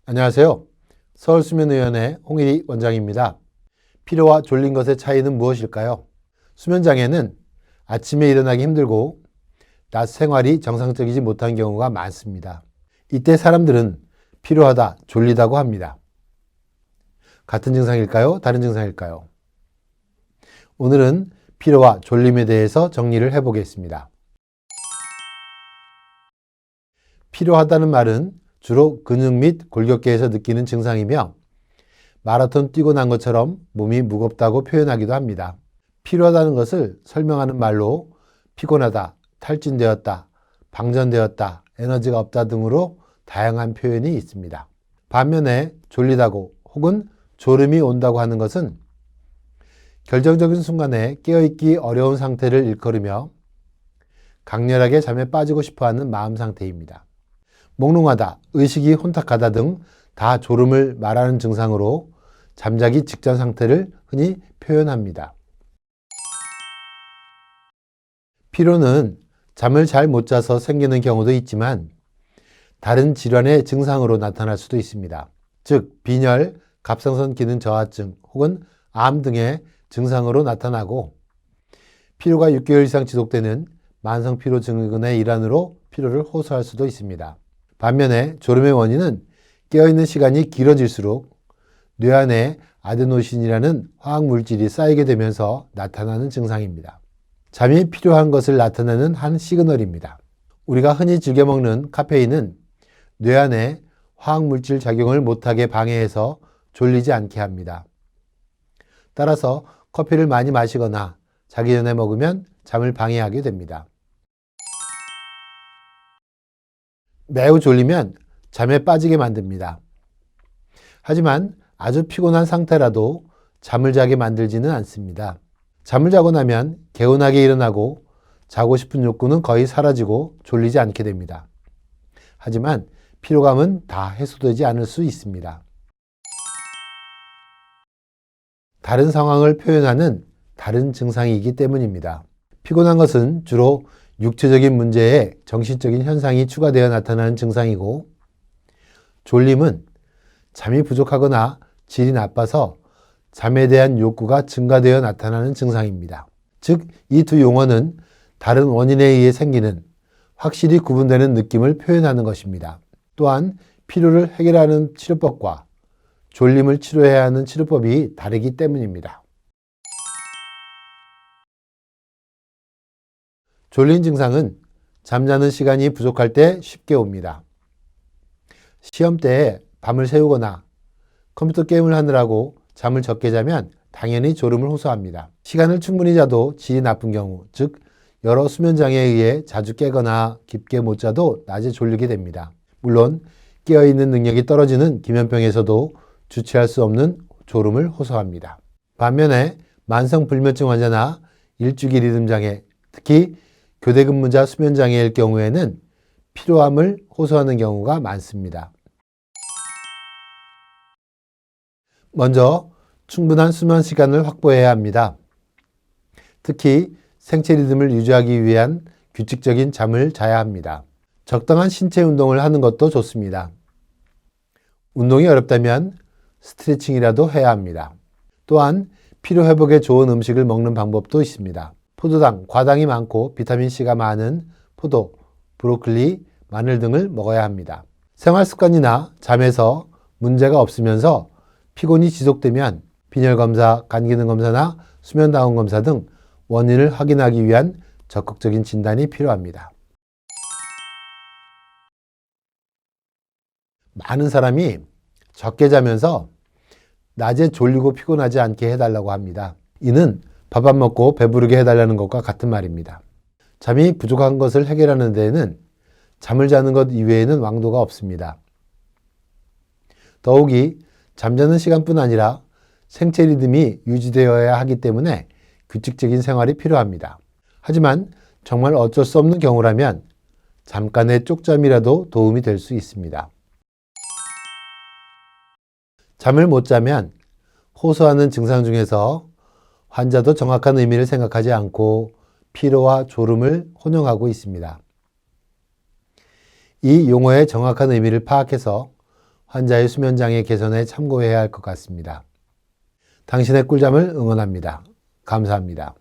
안녕하세요. 서울수면의원의 홍일희 원장입니다. 피로와 졸린 것의 차이는 무엇일까요? 수면장애는 아침에 일어나기 힘들고 낮 생활이 정상적이지 못한 경우가 많습니다. 이때 사람들은 피로하다, 졸리다고 합니다. 같은 증상일까요? 다른 증상일까요? 오늘은 피로와 졸림에 대해서 정리를 해보겠습니다. 피로하다는 말은 주로 근육 및 골격계에서 느끼는 증상이며 마라톤 뛰고 난 것처럼 몸이 무겁다고 표현하기도 합니다. 피로하다는 것을 설명하는 말로 피곤하다, 탈진되었다, 방전되었다, 에너지가 없다 등으로 다양한 표현이 있습니다. 반면에 졸리다고 혹은 졸음이 온다고 하는 것은 결정적인 순간에 깨어있기 어려운 상태를 일컬으며 강렬하게 잠에 빠지고 싶어하는 마음 상태입니다. 몽롱하다, 의식이 혼탁하다 등 다 졸음을 말하는 증상으로 잠자기 직전 상태를 흔히 표현합니다. 피로는 잠을 잘 못 자서 생기는 경우도 있지만 다른 질환의 증상으로 나타날 수도 있습니다. 즉, 빈혈, 갑상선 기능 저하증 혹은 암 등의 증상으로 나타나고 피로가 6개월 이상 지속되는 만성 피로 증후군의 일환으로 피로를 호소할 수도 있습니다. 반면에 졸음의 원인은 깨어있는 시간이 길어질수록 뇌 안에 아데노신이라는 화학물질이 쌓이게 되면서 나타나는 증상입니다. 잠이 필요한 것을 나타내는 한 시그널입니다. 우리가 흔히 즐겨 먹는 카페인은 뇌 안에 화학물질 작용을 못하게 방해해서 졸리지 않게 합니다. 따라서 커피를 많이 마시거나 자기 전에 먹으면 잠을 방해하게 됩니다. 매우 졸리면 잠에 빠지게 만듭니다. 하지만 아주 피곤한 상태라도 잠을 자게 만들지는 않습니다. 잠을 자고 나면 개운하게 일어나고 자고 싶은 욕구는 거의 사라지고 졸리지 않게 됩니다. 하지만 피로감은 다 해소되지 않을 수 있습니다. 다른 상황을 표현하는 다른 증상이기 때문입니다. 피곤한 것은 주로 육체적인 문제에 정신적인 현상이 추가되어 나타나는 증상이고, 졸림은 잠이 부족하거나 질이 나빠서 잠에 대한 욕구가 증가되어 나타나는 증상입니다. 즉, 이 두 용어는 다른 원인에 의해 생기는 확실히 구분되는 느낌을 표현하는 것입니다. 또한 피로를 해결하는 치료법과 졸림을 치료해야 하는 치료법이 다르기 때문입니다. 졸린 증상은 잠자는 시간이 부족할 때 쉽게 옵니다. 시험 때에 밤을 새우거나 컴퓨터 게임을 하느라고 잠을 적게 자면 당연히 졸음을 호소합니다. 시간을 충분히 자도 질이 나쁜 경우, 즉 여러 수면장애에 의해 자주 깨거나 깊게 못 자도 낮에 졸리게 됩니다. 물론 깨어있는 능력이 떨어지는 기면병에서도 주체할 수 없는 졸음을 호소합니다. 반면에 만성불면증 환자나 일주기 리듬장애, 특히 교대근무자 수면장애일 경우에는 피로함을 호소하는 경우가 많습니다. 먼저 충분한 수면 시간을 확보해야 합니다. 특히 생체 리듬을 유지하기 위한 규칙적인 잠을 자야 합니다. 적당한 신체 운동을 하는 것도 좋습니다. 운동이 어렵다면 스트레칭이라도 해야 합니다. 또한 피로 회복에 좋은 음식을 먹는 방법도 있습니다. 포도당, 과당이 많고 비타민C가 많은 포도, 브로콜리, 마늘 등을 먹어야 합니다. 생활 습관이나 잠에서 문제가 없으면서 피곤이 지속되면 빈혈 검사, 간 기능 검사나 수면 다운 검사 등 원인을 확인하기 위한 적극적인 진단이 필요합니다. 많은 사람이 적게 자면서 낮에 졸리고 피곤하지 않게 해달라고 합니다. 이는 밥 안 먹고 배부르게 해달라는 것과 같은 말입니다. 잠이 부족한 것을 해결하는 데에는 잠을 자는 것 이외에는 왕도가 없습니다. 더욱이 잠자는 시간뿐 아니라 생체 리듬이 유지되어야 하기 때문에 규칙적인 생활이 필요합니다. 하지만 정말 어쩔 수 없는 경우라면 잠깐의 쪽잠이라도 도움이 될 수 있습니다. 잠을 못 자면 호소하는 증상 중에서 환자도 정확한 의미를 생각하지 않고 피로와 졸음을 혼용하고 있습니다. 이 용어의 정확한 의미를 파악해서 환자의 수면장애 개선에 참고해야 할 것 같습니다. 당신의 꿀잠을 응원합니다. 감사합니다.